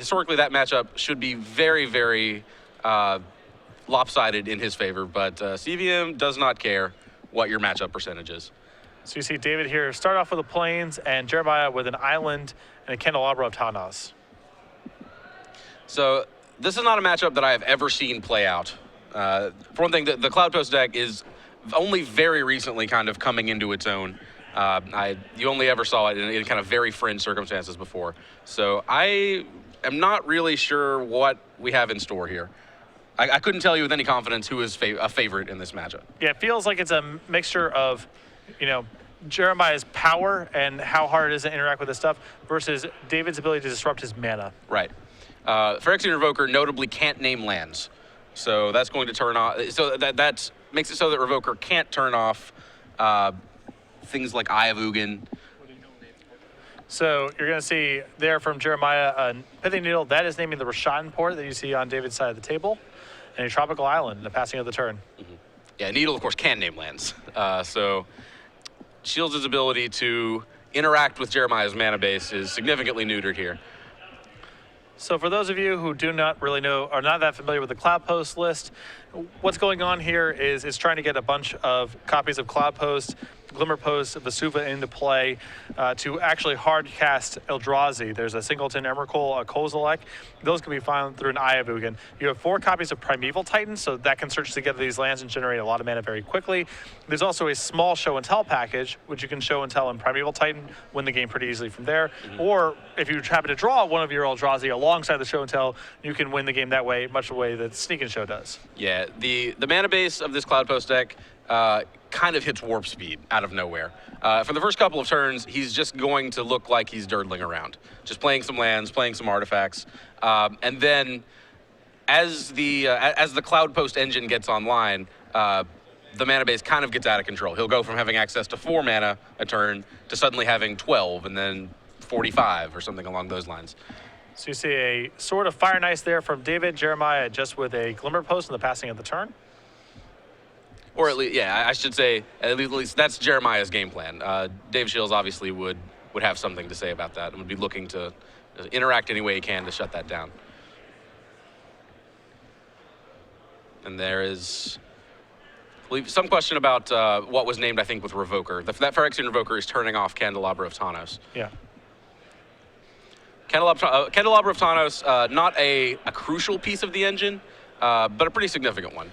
historically, that matchup should be very, very lopsided in his favor, but CVM does not care what your matchup percentage is. So you see David here start off with the Plains and Jeremiah with an Island and a Candelabra of Tawnos. So this is not a matchup that I have ever seen play out. For one thing, the Cloud Post deck is only very recently kind of coming into its own. You only ever saw it in kind of very fringe circumstances before. So I am not really sure what we have in store here. I couldn't tell you with any confidence who is a favorite in this matchup. Yeah, it feels like it's a mixture of, Jeremiah's power and how hard it is to interact with this stuff versus David's ability to disrupt his mana. Right. Phyrexian Revoker notably can't name lands. So that's going to turn off. So that makes it so that Revoker can't turn off things like Eye of Ugin. So you're going to see there from Jeremiah a Pithing Needle. That is naming the Rashan port that you see on David's side of the table. And a Tropical Island, the passing of the turn. Mm-hmm. Yeah, Needle, of course, can name lands. So Shiels' ability to interact with Jeremiah's mana base is significantly neutered here. So for those of you who do not really know, are not that familiar with the Cloud Post list, what's going on here is it's trying to get a bunch of copies of Cloud Post, Glimmer Post, Vesuva into play to actually hard cast Eldrazi. There's a Singleton, Emrakul, a Kozilek. Those can be found through an Eye of Ugin. You have 4 copies of Primeval Titan, so that can search together these lands and generate a lot of mana very quickly. There's also a small Show and Tell package, which you can Show and Tell in Primeval Titan, win the game pretty easily from there. Mm-hmm. Or if you happen to draw one of your Eldrazi alongside the Show and Tell, you can win the game that way, much the way that Sneak and Show does. Yeah, the mana base of this Cloud Post deck kind of hits warp speed out of nowhere. For the first couple of turns, he's just going to look like he's dirtling around, just playing some lands, playing some artifacts, and then as the Cloud Post engine gets online, the mana base kind of gets out of control. He'll go from having access to 4 mana a turn to suddenly having 12 and then 45 or something along those lines. So you see a Sword of Fire and Ice there from David. Jeremiah just with a Glimmer Post in the passing of the turn. Or at least, yeah, I should say, at least that's Jeremiah's game plan. Dave Shiels obviously would have something to say about that and would be looking to interact any way he can to shut that down. And there is, I believe, some question about what was named, I think, with Revoker. That Phyrexian Revoker is turning off Candelabra of Tawnos. Yeah. Candelabra of Tawnos, not a crucial piece of the engine, but a pretty significant one.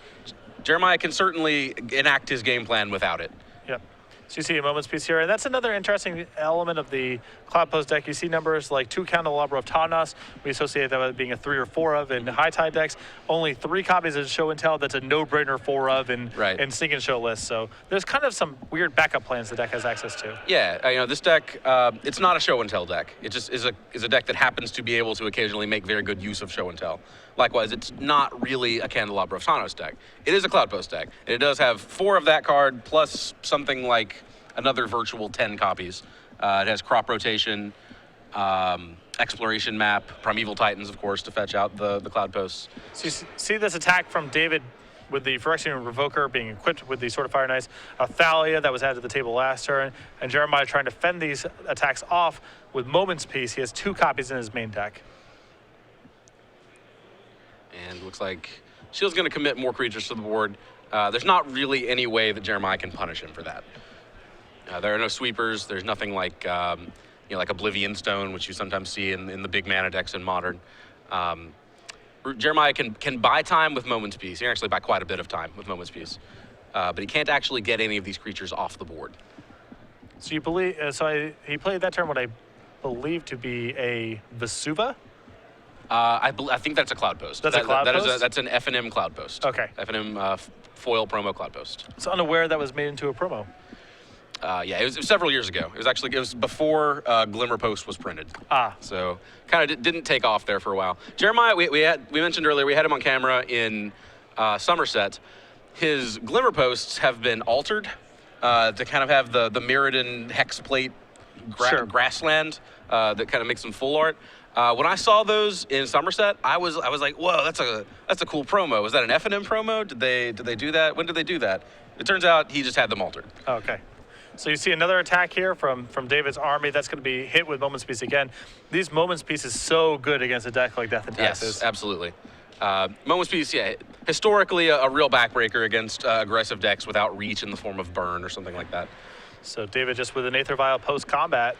Jeremiah can certainly enact his game plan without it. Yep. So you see a Moment's Peace here, and that's another interesting element of the Cloud Post deck. You see numbers like 2 Candelabra of Tawnos. We associate that with being a 3 or 4 of in High Tide decks. Only 3 copies of Show and Tell. That's a no-brainer 4 of in Sneak and Show lists. So there's kind of some weird backup plans the deck has access to. Yeah, this deck, it's not a Show and Tell deck. It just is a deck that happens to be able to occasionally make very good use of Show and Tell. Likewise, it's not really a Candelabra of Tawnos deck. It is a Cloud Post deck. And it does have 4 of that card plus something like another virtual 10 copies. It has Crop Rotation, Exploration Map, Primeval Titans, of course, to fetch out the Cloud Posts. So you see this attack from David with the Phyrexian Revoker being equipped with the Sword of Fire and Ice, a Thalia that was added to the table last turn, and Jeremiah trying to fend these attacks off with Moment's Peace. He has 2 copies in his main deck. And looks like Shield's going to commit more creatures to the board. There's not really any way that Jeremiah can punish him for that. There are no sweepers. There's nothing like, like Oblivion Stone, which you sometimes see in the big mana decks in Modern. Jeremiah can buy time with Moment's Peace. He can actually buy quite a bit of time with Moment's Peace. But he can't actually get any of these creatures off the board. So you believe? He played that turn what I believe to be a Vesuva. I think that's a Cloud Post. That's a Cloud Post? That's an FNM Cloud Post. Okay. FNM foil promo Cloud Post. So unaware that was made into a promo. Yeah, it was several years ago. It was before Glimmer Post was printed. So kind of didn't take off there for a while. Jeremiah, we mentioned earlier, we had him on camera in Somerset. His Glimmer Posts have been altered to kind of have the Mirrodin Hexplate grassland that kind of makes them full art. When I saw those in Somerset, I was like, whoa, that's a cool promo. Was that an FNM promo? Did they do that? When did they do that? It turns out he just had them altered. Okay. So you see another attack here from David's army. That's going to be hit with Moments Piece again. These Moments Piece is so good against a deck like Death and Taxes. Yes, absolutely. Moments Piece, yeah, historically a real backbreaker against aggressive decks without reach in the form of burn or something like that. So David just with an Aether Vial post-combat.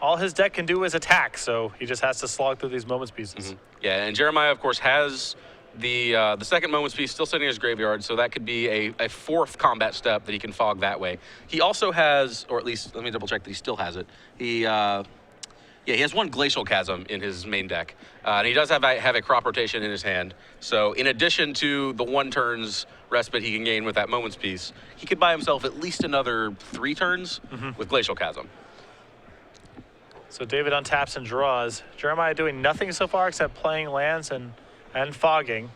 All his deck can do is attack, so he just has to slog through these Moments Pieces. Yeah, and Jeremiah, of course, has the second Moments Piece still sitting in his graveyard, so that could be a fourth combat step that he can fog that way. He also has, or at least let me double check that he still has it. He has one Glacial Chasm in his main deck, and he does have a crop rotation in his hand. So in addition to the 1 turn's respite he can gain with that Moments Piece, he could buy himself at least another 3 turns with Glacial Chasm. So David untaps and draws. Jeremiah doing nothing so far except playing lands and fogging.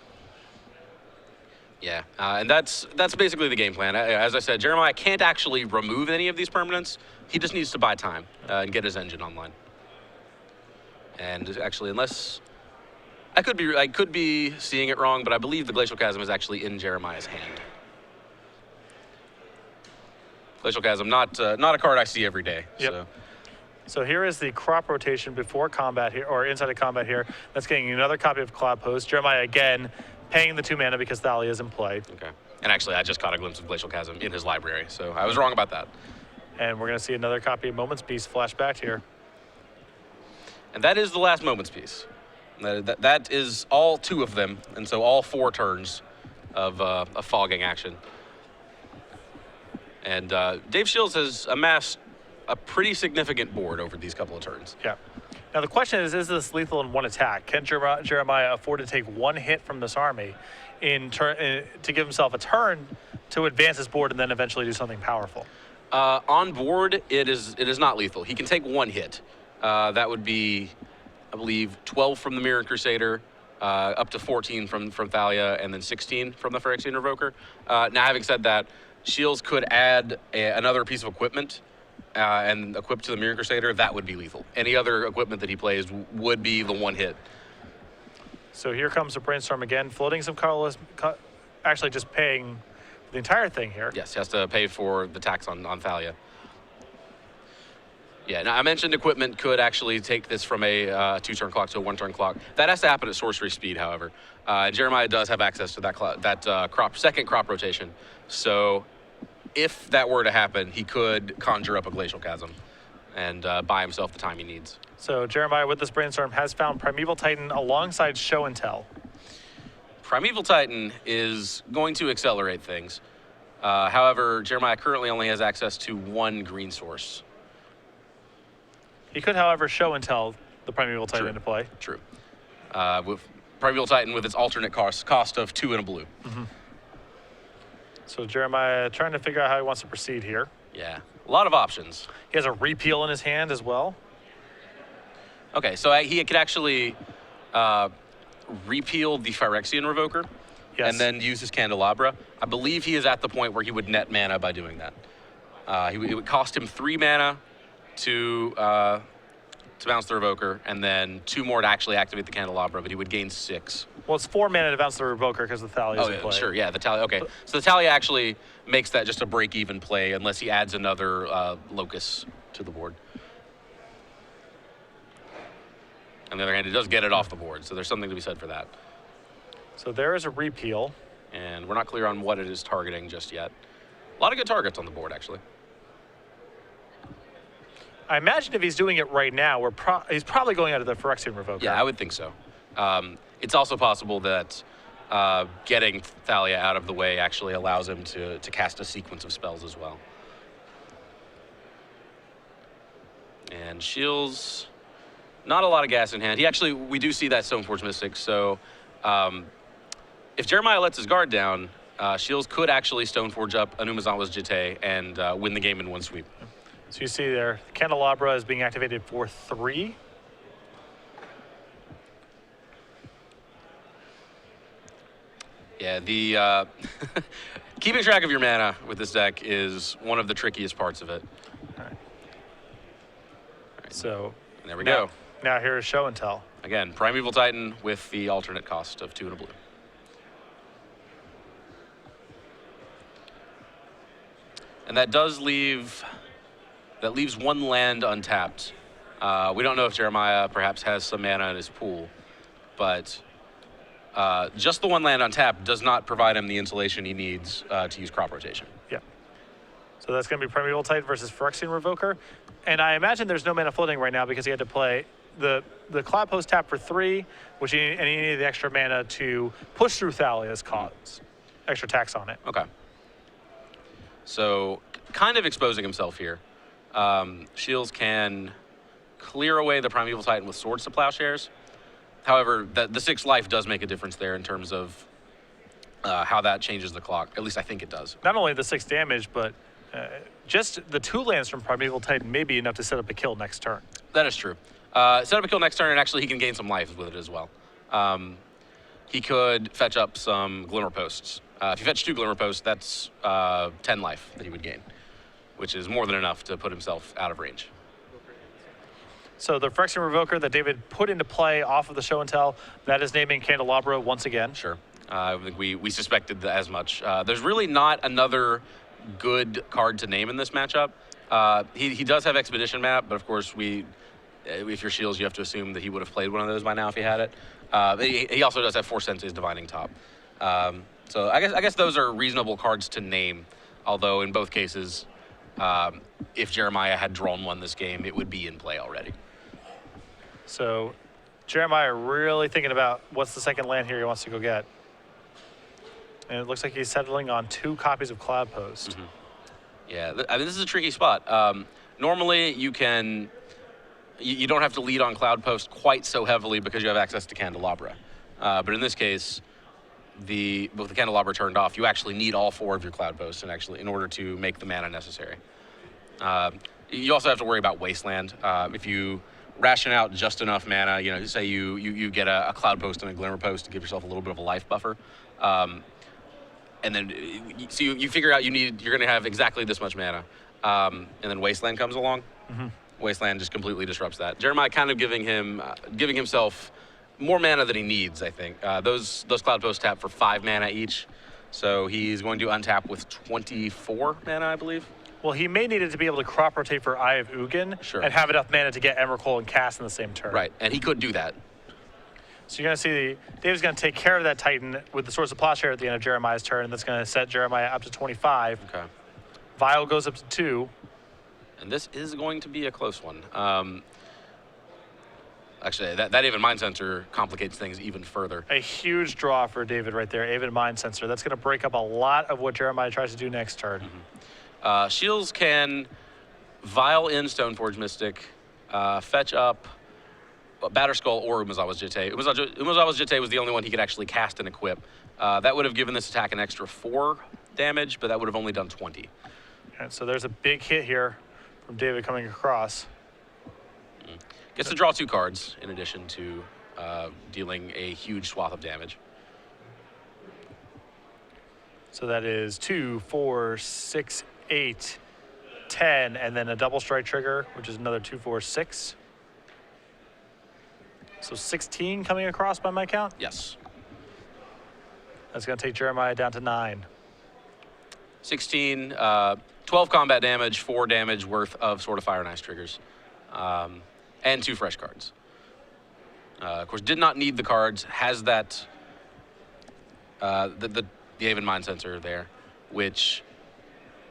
Yeah, and that's basically the game plan. As I said, Jeremiah can't actually remove any of these permanents. He just needs to buy time and get his engine online. And actually, unless I could be seeing it wrong, but I believe the Glacial Chasm is actually in Jeremiah's hand. Glacial Chasm, not a card I see every day. Yep. So here is the crop rotation before combat here, or inside of combat here. That's getting another copy of Cloud Post. Jeremiah again paying the 2 mana because Thalia is in play. Okay. And actually, I just caught a glimpse of Glacial Chasm in his library, so I was wrong about that. And we're going to see another copy of Moments Piece flash back here. And that is the last Moments Piece. That is all 2 of them, and so all 4 turns of fogging action. And Dave Shiels has amassed a pretty significant board over these couple of turns. Yeah. Now the question is this lethal in 1 attack? Can Jeremiah afford to take 1 hit from this army to give himself a turn to advance his board and then eventually do something powerful? On board, it is not lethal. He can take 1 hit. That would be, I believe, 12 from the Mirror Crusader, up to 14 from Thalia, and then 16 from the Phyrexian Revoker. Now, having said that, Shiels could add another piece of equipment and equip to the Mirror Crusader. That would be lethal. Any other equipment that he plays would be the 1 hit. So here comes the Brainstorm again, floating some colorless, actually just paying the entire thing here. Yes, he has to pay for the tax on Thalia. Yeah, now I mentioned equipment could actually take this from a 2-turn clock to a 1-turn clock. That has to happen at sorcery speed, however. Jeremiah does have access to that second crop rotation. So if that were to happen, he could conjure up a Glacial Chasm and buy himself the time he needs. So Jeremiah, with this Brainstorm, has found Primeval Titan alongside Show and Tell. Primeval Titan is going to accelerate things. However, Jeremiah currently only has access to 1 green source. He could, however, Show and Tell the Primeval Titan into play. True. With Primeval Titan with its alternate cost of 2 and a blue. So Jeremiah trying to figure out how he wants to proceed here. Yeah, a lot of options. He has a Repeal in his hand as well. Okay, so he could actually repeal the Phyrexian Revoker and then use his Candelabra. I believe he is at the point where he would net mana by doing that. It would cost him 3 mana to bounce the Revoker, and then 2 more to actually activate the Candelabra, but he would gain 6. Well, it's 4 mana to bounce the Revoker because the Thalia is in play. Sure, yeah, the Thalia. Okay, so the Thalia actually makes that just a break-even play unless he adds another Locus to the board. On the other hand, it does get it off the board, so there's something to be said for that. So there is a Repeal. And we're not clear on what it is targeting just yet. A lot of good targets on the board, actually. I imagine if he's doing it right now, he's probably going out of the Phyrexian Revoker. Yeah, I would think so. It's also possible that getting Thalia out of the way actually allows him to cast a sequence of spells as well. And Shiels, not a lot of gas in hand. We do see that Stoneforge Mystic, so if Jeremiah lets his guard down, Shiels could actually Stoneforge up Anumazawa's Jitte and win the game in 1 sweep. So you see there, the Candelabra is being activated for 3. Yeah, the keeping track of your mana with this deck is one of the trickiest parts of it. All right. So and there we go. Now here is Show and Tell. Again, Primeval Titan with the alternate cost of 2 and a blue. And that leaves one land untapped. We don't know if Jeremiah perhaps has some mana in his pool, but just the one land untapped does not provide him the insulation he needs to use crop rotation. Yeah. So that's going to be Primeval Titan versus Phyrexian Revoker. And I imagine there's no mana floating right now because he had to play the Cloud Post tap for 3, and he needed the extra mana to push through Thalia's cause. Extra tax on it. Okay. So kind of exposing himself here. Shiels can clear away the Primeval Titan with Swords to Plowshares. However, the 6 life does make a difference there in terms of how that changes the clock. At least I think it does. Not only the 6 damage, but just the 2 lands from Primeval Titan may be enough to set up a kill next turn. That is true. Set up a kill next turn, and actually he can gain some life with it as well. He could fetch up some Glimmer Posts. If you fetch 2 Glimmer Posts, that's 10 life that he would gain, which is more than enough to put himself out of range. So the Phyrexian Revoker that David put into play off of the show and tell, that is naming Candelabra once again. Sure. I think we suspected as much. There's really not another good card to name in this matchup. He does have Expedition Map, but of course if you're Shiels, you have to assume that he would have played one of those by now if he had it. He also does have 4 Senses Divining Top. So I guess those are reasonable cards to name, although in both cases, if Jeremiah had drawn one this game, it would be in play already. So Jeremiah really thinking about what's the second land here he wants to go get. And it looks like he's settling on 2 copies of Cloud Post. Mm-hmm. Yeah, I mean, this is a tricky spot. Normally, you don't have to lead on Cloud Post quite so heavily because you have access to Candelabra. But in this case, with the Candelabra turned off, you actually need all 4 of your Cloud Posts in order to make the mana necessary. You also have to worry about Wasteland. If you ration out just enough mana, say you get a Cloud Post and a Glimmer Post to give yourself a little bit of a life buffer. And then so you figure out you're going to have exactly this much mana. And then Wasteland comes along. Mm-hmm. Wasteland just completely disrupts that. Jeremiah kind of giving himself more mana than he needs, I think. Those Cloud Posts tap for 5 mana each. So he's going to untap with 24 mana, I believe. Well, he may need it to be able to crop rotate for Eye of Ugin and have enough mana to get Emrakul and cast in the same turn. Right, and he could do that. So you're going to see Dave's going to take care of that Titan with the Swords of Plowshare at the end of Jeremiah's turn, and that's going to set Jeremiah up to 25. Okay. Vial goes up to 2. And this is going to be a close one. Actually, that Aven Mind Sensor complicates things even further. A huge draw for David right there, Aven Mind Sensor. That's going to break up a lot of what Jeremiah tries to do next turn. Mm-hmm. Shiels can Vial in Stoneforge Mystic, fetch up Batterskull or Umezawa's Jitte. Umezawa's Jitte was the only one he could actually cast and equip. That would have given this attack an extra 4 damage, but that would have only done 20. And so there's a big hit here from David coming across. Gets to draw 2 cards in addition to dealing a huge swath of damage. So that is 2, 4, 6, 8, 10, and then a double strike trigger, which is another 2, 4, 6. So 16 coming across by my count? Yes. That's going to take Jeremiah down to 9. 16, 12 combat damage, 4 damage worth of Sword of Fire and Ice triggers, and 2 fresh cards. Of course, did not need the cards, has that, the Aven Mind Sensor there, which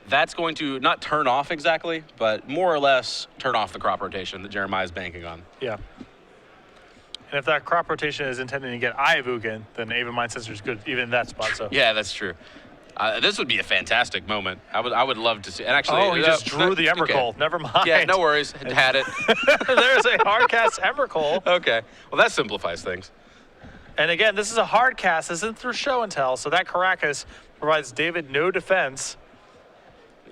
that's going to not turn off exactly, but more or less turn off the crop rotation that Jeremiah is banking on. Yeah. And if that crop rotation is intended to get Eye of Ugin, then Aven Mind Sensor is good even in that spot. So yeah, that's true. This would be a fantastic moment. I would love to see. And actually, he just drew the Emrakul. Okay. Never mind. Yeah, no worries. Had it. There's a hard cast Emrakul. Okay. Well, that simplifies things. And again, this is a hard cast. This isn't through show and tell. So that Caracas provides David no defense.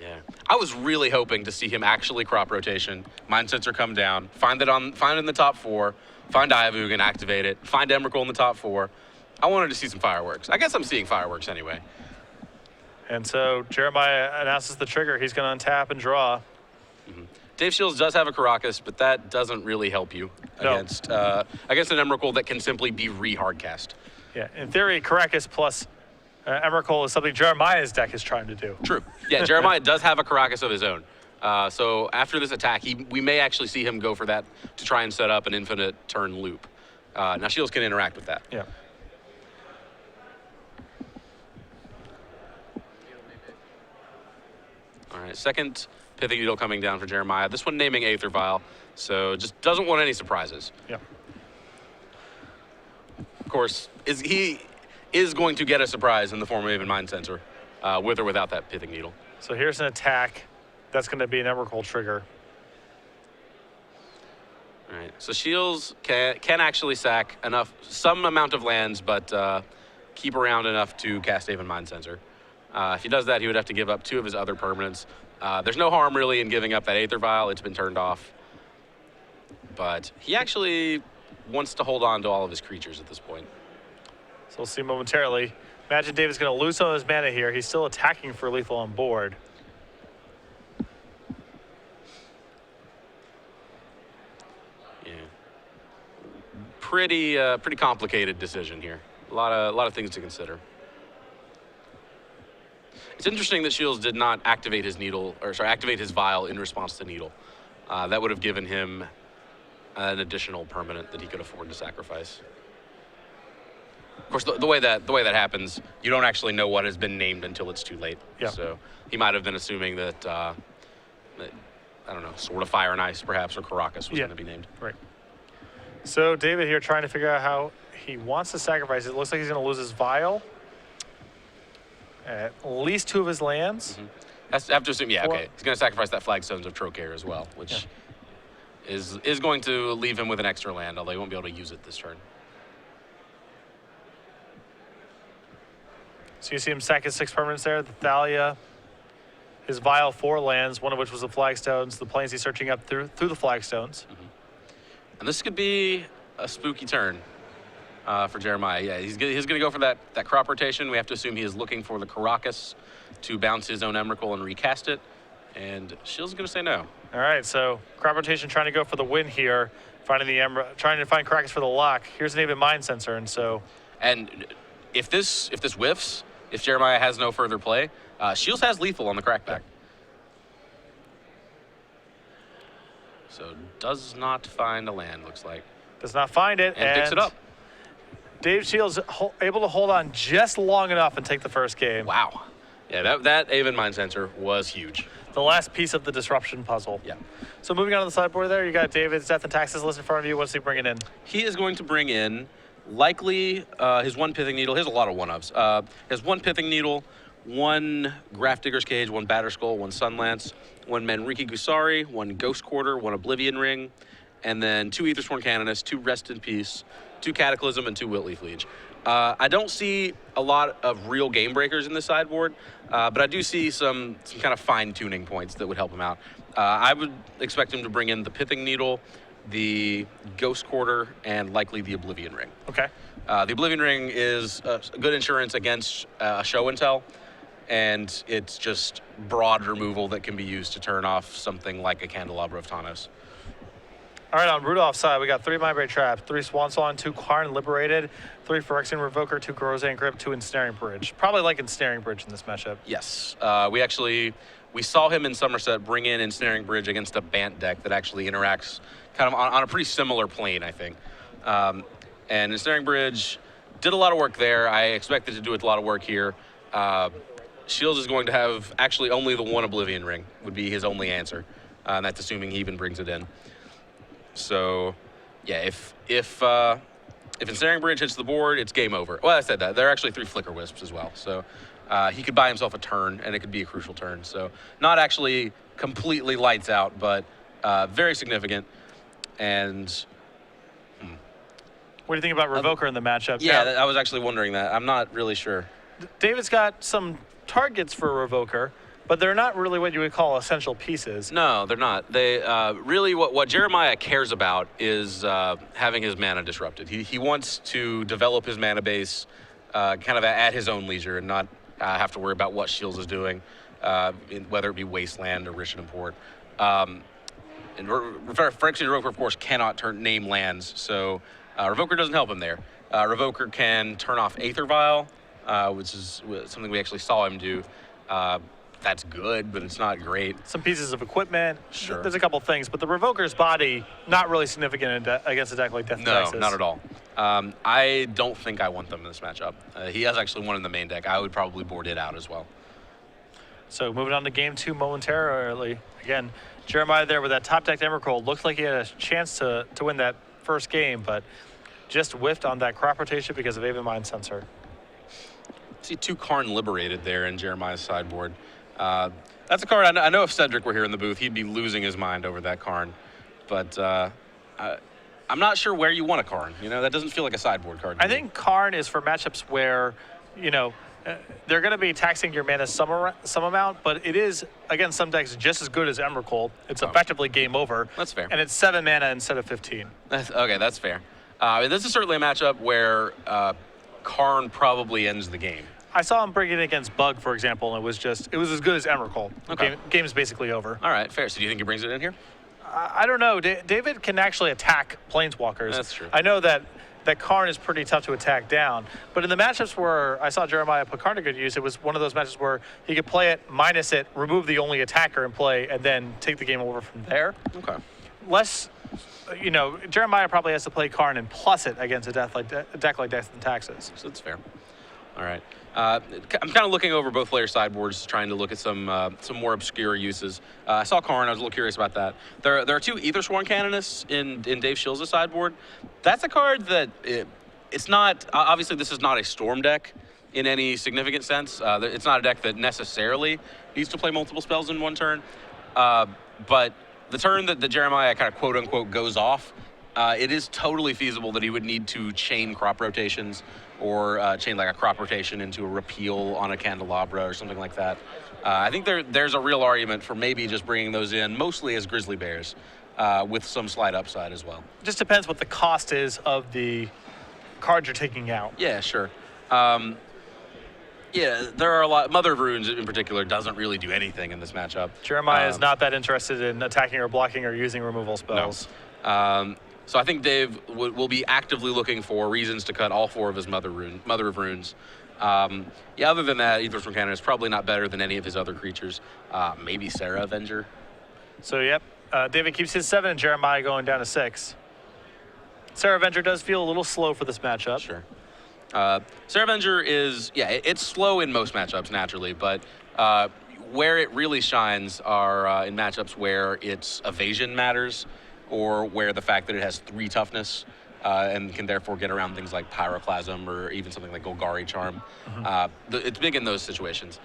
Yeah. I was really hoping to see him actually crop rotation, Mind Sensor come down, find it in the top 4, find Eye of Ugin, activate it, find Emrakul in the top 4. I wanted to see some fireworks. I guess I'm seeing fireworks anyway. And so Jeremiah announces the trigger. He's going to untap and draw. Mm-hmm. Dave Shiels does have a Caracas, but that doesn't really help you against an Emrakul that can simply be re-hardcast. Yeah, in theory, Caracas plus Emrakul is something Jeremiah's deck is trying to do. True. Yeah, Jeremiah does have a Caracas of his own. So after this attack, we may actually see him go for that to try and set up an infinite turn loop. Now Shiels can interact with that. Yeah. All right, second Pithing Needle coming down for Jeremiah. This one naming Aether Vial, so just doesn't want any surprises. Yeah. Of course, he is going to get a surprise in the form of even Mind Sensor, with or without that Pithing Needle. So here's an attack. That's going to be an Emrakul trigger. All right, so Shiels can actually sack some amount of lands, but keep around enough to cast even Mind Sensor. If he does that, he would have to give up 2 of his other permanents. There's no harm really in giving up that Aether Vial. It's been turned off. But he actually wants to hold on to all of his creatures at this point. So we'll see momentarily. Imagine David's going to lose some of his mana here. He's still attacking for lethal on board. Yeah. Pretty complicated decision here. A lot of things to consider. It's interesting that Shiels did not activate his activate his Vial in response to Needle. That would have given him an additional permanent that he could afford to sacrifice. Of course, the way that happens, you don't actually know what has been named until it's too late. Yeah. So he might have been assuming that, I don't know, Sword of Fire and Ice perhaps, or Caracas was going to be named. Right. So David here trying to figure out how he wants to sacrifice. It looks like he's going to lose his Vial. At least 2 of his lands. Mm-hmm. Have to assume, yeah, okay. He's going to sacrifice that Flagstones of Trocaire as well, which is going to leave him with an extra land, although he won't be able to use it this turn. So you see him sack his 6 permanents there. The Thalia, his Vial 4 lands, one of which was the Flagstones. The planes he's searching up through the Flagstones. Mm-hmm. And this could be a spooky turn. For Jeremiah, yeah, he's going to go for that crop rotation. We have to assume he is looking for the Caracas to bounce his own Emrakul and recast it, and Shiels is going to say no. All right, so crop rotation trying to go for the win here, trying to find Caracas for the lock. Here's an even Mind Sensor, and if this whiffs, if Jeremiah has no further play, Shiels has lethal on the crackback. So does not find a land, looks like. Does not find it, and picks it up. Dave Shiels able to hold on just long enough and take the first game. Wow. Yeah, that Aven Mind Sensor was huge. The last piece of the disruption puzzle. Yeah. So moving on to the sideboard there, you got David's Death and Taxes list in front of you. What's he bringing in? He is going to bring in likely his 1 Pithing Needle. He has a lot of 1-ofs. His 1 Pithing Needle, 1 Grafdigger's Cage, 1 Batterskull, 1 Sunlance, 1 Manriki Gusari, 1 Ghost Quarter, 1 Oblivion Ring, and then 2 Aethersworn Canonist, 2 Rest in Peace, 2 Cataclysm, and 2 Wiltleaf Liege. I don't see a lot of real game breakers in this sideboard, but I do see some kind of fine-tuning points that would help him out. I would expect him to bring in the Pithing Needle, the Ghost Quarter, and likely the Oblivion Ring. Okay. The Oblivion Ring is good insurance against show and tell, and it's just broad removal that can be used to turn off something like a Candelabra of Tawnos. All right, on Rudoplh's side, we got 3 Mindbreak Traps, 3 Swansong, 2 Karn Liberated, 3 Phyrexian Revoker, 2 Corrosive Grip, 2 Ensnaring Bridge. Probably like Ensnaring Bridge in this matchup. Yes. We saw him in Somerset bring in Ensnaring Bridge against a Bant deck that actually interacts kind of on a pretty similar plane, I think. And Ensnaring Bridge did a lot of work there. I expected to do a lot of work here. Shiels is going to have actually only the 1 Oblivion Ring would be his only answer. And that's assuming he even brings it in. So, yeah, if Ensnaring Bridge hits the board, it's game over. Well, I said that. There are actually 3 Flicker Wisps as well. So he could buy himself a turn, and it could be a crucial turn. So not actually completely lights out, but very significant. And what do you think about Revoker in the matchup? Yeah, now, I was actually wondering that. I'm not really sure. David's got some targets for Revoker, but they're not really what you would call essential pieces. No, they're not. They really what Jeremiah cares about is having his mana disrupted. He wants to develop his mana base kind of at his own leisure and not have to worry about what Shiels is doing, whether it be Wasteland or Rich and Import. And Phyrexian Revoker, of course, cannot name lands, so Revoker doesn't help him there. Revoker can turn off Aether Vial, which is something we actually saw him do. That's good, but it's not great. Some pieces of equipment. Sure. There's a couple things, but the Revoker's body, not really significant against a deck like Death and No, Taxes. not at all. I don't think I want them in this matchup. He has actually one in the main deck. I would probably board it out as well. So moving on to game 2 momentarily. Again, Jeremiah there with that top decked Emrakul. Looked like he had a chance to win that first game, but just whiffed on that crop rotation because of Aven Mind Sensor. See 2 Karn Liberated there in Jeremiah's sideboard. That's a card, I know if Cedric were here in the booth, he'd be losing his mind over that Karn. But I'm not sure where you want a Karn. You know, that doesn't feel like a sideboard card. I think Karn is for matchups where, you know, they're going to be taxing your mana some amount, but it is, against some decks, just as good as Emrakul. It's effectively game over. That's fair. And it's 7 mana instead of 15. Okay, that's fair. This is certainly a matchup where Karn probably ends the game. I saw him bring it against Bug, for example, and it was as good as Emrakul. Okay. Game's basically over. All right, fair. So do you think he brings it in here? I don't know. David can actually attack Planeswalkers. That's true. I know that Karn is pretty tough to attack down, but in the matchups where I saw Jeremiah put Karn to good use, it was one of those matches where he could play it, minus it, remove the only attacker in play, and then take the game over from there. Okay. Less, you know, Jeremiah probably has to play Karn and plus it against a deck like Death and Taxes. So that's fair. All right. I'm kind of looking over both player sideboards, trying to look at some more obscure uses. I saw Karn. I was a little curious about that. There are 2 Aethersworn Canonists in Dave Shiels' sideboard. That's a card that it's not. Obviously, this is not a Storm deck in any significant sense. It's not a deck that necessarily needs to play multiple spells in one turn. But the turn that Jeremiah kind of quote unquote goes off, it is totally feasible that he would need to chain crop rotations or chain like a crop rotation into a repeal on a candelabra or something like that. I think there's a real argument for maybe just bringing those in, mostly as Grizzly Bears, with some slight upside as well. Just depends what the cost is of the cards you're taking out. Yeah, sure. Yeah, there are a lot. Mother of Runes in particular doesn't really do anything in this matchup. Jeremiah is not that interested in attacking or blocking or using removal spells. No. So I think Dave will be actively looking for reasons to cut all 4 of his Mother of Runes. Yeah, other than that, Aethersworn Cannon is probably not better than any of his other creatures. Maybe Sarah Avenger. So, yep, David keeps his 7 and Jeremiah going down to 6. Sarah Avenger does feel a little slow for this matchup. Sure. Sarah Avenger is, yeah, it's slow in most matchups naturally, but where it really shines are in matchups where its evasion matters, or where the fact that it has 3 toughness and can therefore get around things like Pyroclasm or even something like Golgari Charm. It's big in those situations.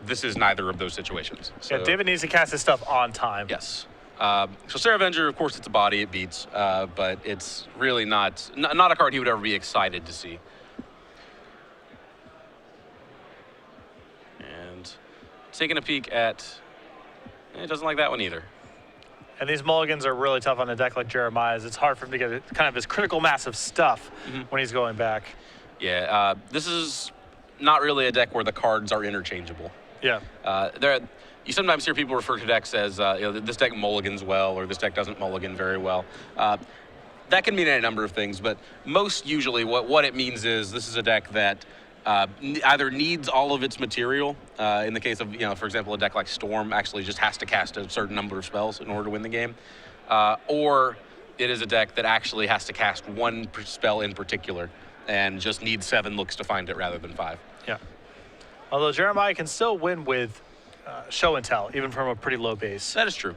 This is neither of those situations. So, yeah, David needs to cast his stuff on time. Yes. So Sarah Avenger, of course, it's a body, it beats, but it's really not a card he would ever be excited to see. And taking a peek at, it doesn't like that one either. And these mulligans are really tough on a deck like Jeremiah's. It's hard for him to get kind of his critical mass of stuff when he's going back. Yeah, this is not really a deck where the cards are interchangeable. Yeah. You sometimes hear people refer to decks as, this deck mulligans well, or this deck doesn't mulligan very well. That can mean any number of things, but most usually what it means is this is a deck that either needs all of its material. In the case of, for example, a deck like Storm actually just has to cast a certain number of spells in order to win the game. Or it is a deck that actually has to cast 1 spell in particular and just needs 7 looks to find it rather than 5. Yeah. Although Jeremiah can still win with Show and Tell, even from a pretty low base. That is true.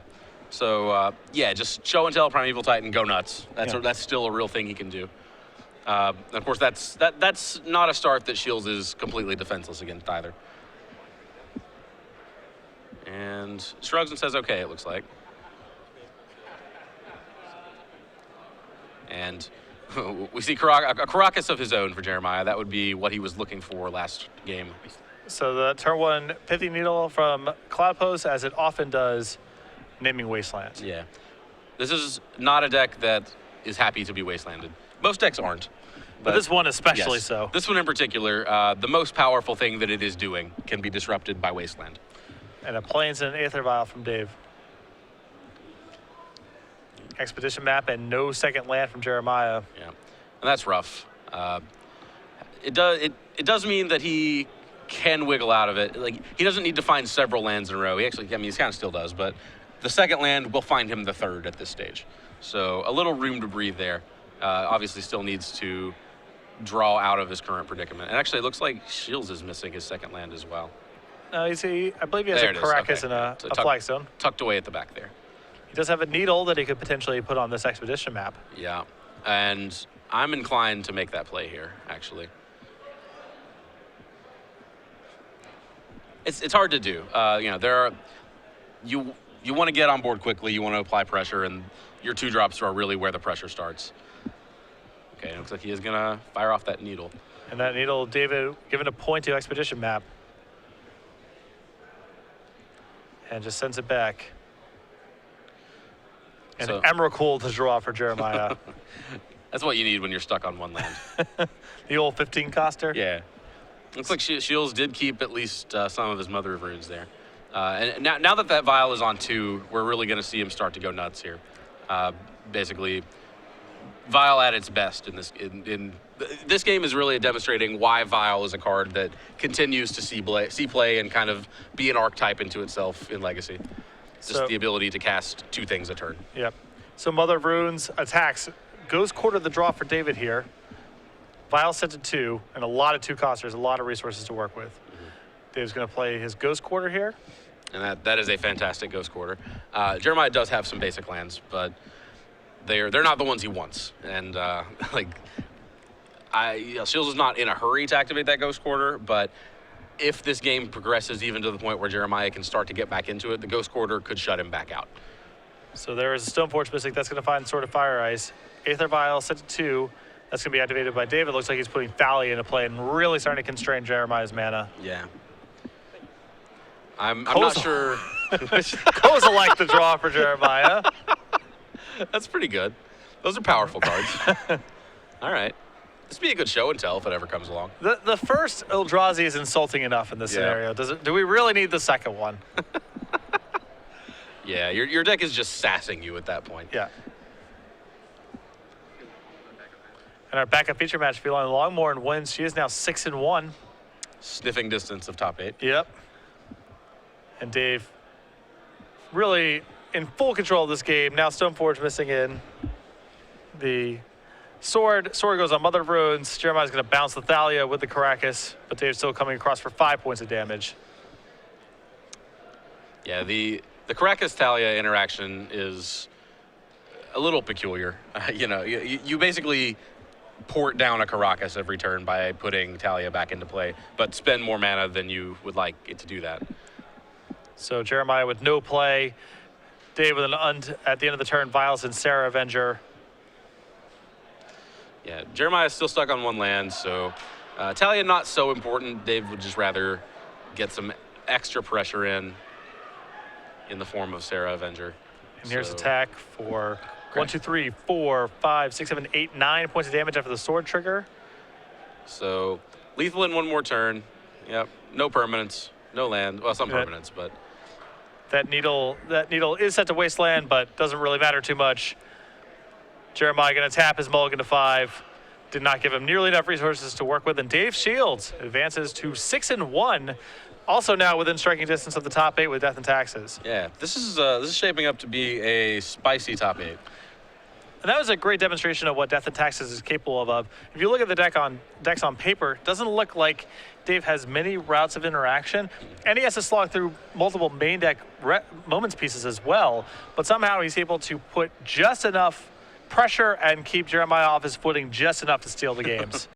So, yeah, just Show and Tell, Primeval Titan, go nuts. That's still a real thing he can do. Of course, that's not a start that Shiels is completely defenseless against either. And shrugs and says, okay, it looks like. And we see a Karakas of his own for Jeremiah. That would be what he was looking for last game. So the turn 1 Pithy Needle from Cloud Post, as it often does, naming Wasteland. Yeah. This is not a deck that is happy to be wastelanded. Most decks aren't. But this one especially yes, so. This one in particular, the most powerful thing that it is doing can be disrupted by Wasteland. And a Plains and an Aether Vial from Dave. Expedition map and no second land from Jeremiah. Yeah, and that's rough. it does mean that he can wiggle out of it. Like, he doesn't need to find several lands in a row. He actually, I mean, he kind of still does, but the second land will find him the third at this stage. So a little room to breathe there. Obviously still needs to draw out of his current predicament. And actually, it looks like Shiels is missing his second land as well. You see, I believe he has a Caracas and a Flagstone. Tucked away at the back there. He does have a Needle that he could potentially put on this expedition map. Yeah, and I'm inclined to make that play here, actually. It's hard to do. You know, there are you want to get on board quickly. You want to apply pressure, and your 2-drops are really where the pressure starts. Okay, it looks like he is gonna fire off that Needle. And that Needle, David, given a point to expedition map, and just sends it back. And an Emrakul to draw for Jeremiah. That's what you need when you're stuck on one land. The old 15-coster? Yeah. Looks like Shiels did keep at least some of his Mother of Runes there. And now that Vial is on 2, we're really going to see him start to go nuts here. Basically, Vial at its best in this game is really demonstrating why Vial is a card that continues to see play and kind of be an archetype into itself in Legacy. Just the ability to cast 2 things a turn. Yep. So Mother of Runes attacks. Ghost Quarter the draw for David here. Vial set to 2, and a lot of 2-costers, a lot of resources to work with. Dave's going to play his Ghost Quarter here. And that is a fantastic Ghost Quarter. Jeremiah does have some basic lands, but they're not the ones he wants. And Shiels is not in a hurry to activate that Ghost Quarter, but if this game progresses even to the point where Jeremiah can start to get back into it, the Ghost Quarter could shut him back out. So there is a Stoneforge Mystic that's going to find Sword of Fire Ice. Aether Vial set to 2. That's going to be activated by David. Looks like he's putting Thalia into play and really starting to constrain Jeremiah's mana. Yeah. I'm not sure. Koza like the draw for Jeremiah. That's pretty good. Those are powerful cards. All right. This would be a good show and tell if it ever comes along. The first Eldrazi is insulting enough in this scenario. Do we really need the second one? Yeah, your deck is just sassing you at that point. Yeah. And our backup feature match, Feline Longmorn wins. She is now 6-1. Sniffing distance of top 8. Yep. And Dave really in full control of this game. Now Stoneforge missing in. The Sword goes on Mother of Runes. Jeremiah's going to bounce the Thalia with the Caracas, but Dave's still coming across for 5 points of damage. Yeah, the Caracas Thalia interaction is a little peculiar. You know, you basically port down a Caracas every turn by putting Thalia back into play, but spend more mana than you would like it to do that. So Jeremiah with no play. Dave with at the end of the turn, Vials and Sarah Avenger. Yeah, Jeremiah is still stuck on 1 land, so Thalia not so important. Dave would just rather get some extra pressure in the form of Sarah Avenger. And here's attack for 1, 2, 3, 4, 5, 6, 7, 8, 9 points of damage after the sword trigger. So lethal in 1 more turn. Yep, no permanents, no land. Well, some permanents, but that needle is set to wasteland, but doesn't really matter too much. Jeremiah going to tap his mulligan to 5. Did not give him nearly enough resources to work with, and Dave Shields advances to 6-1. Also now within striking distance of the top 8 with Death and Taxes. Yeah, this is shaping up to be a spicy top 8. And that was a great demonstration of what Death and Taxes is capable of. If you look at the decks on paper, it doesn't look like Dave has many routes of interaction, and he has to slog through multiple main deck moments pieces as well. But somehow he's able to put just enough pressure and keep Jeremiah off his footing just enough to steal the games.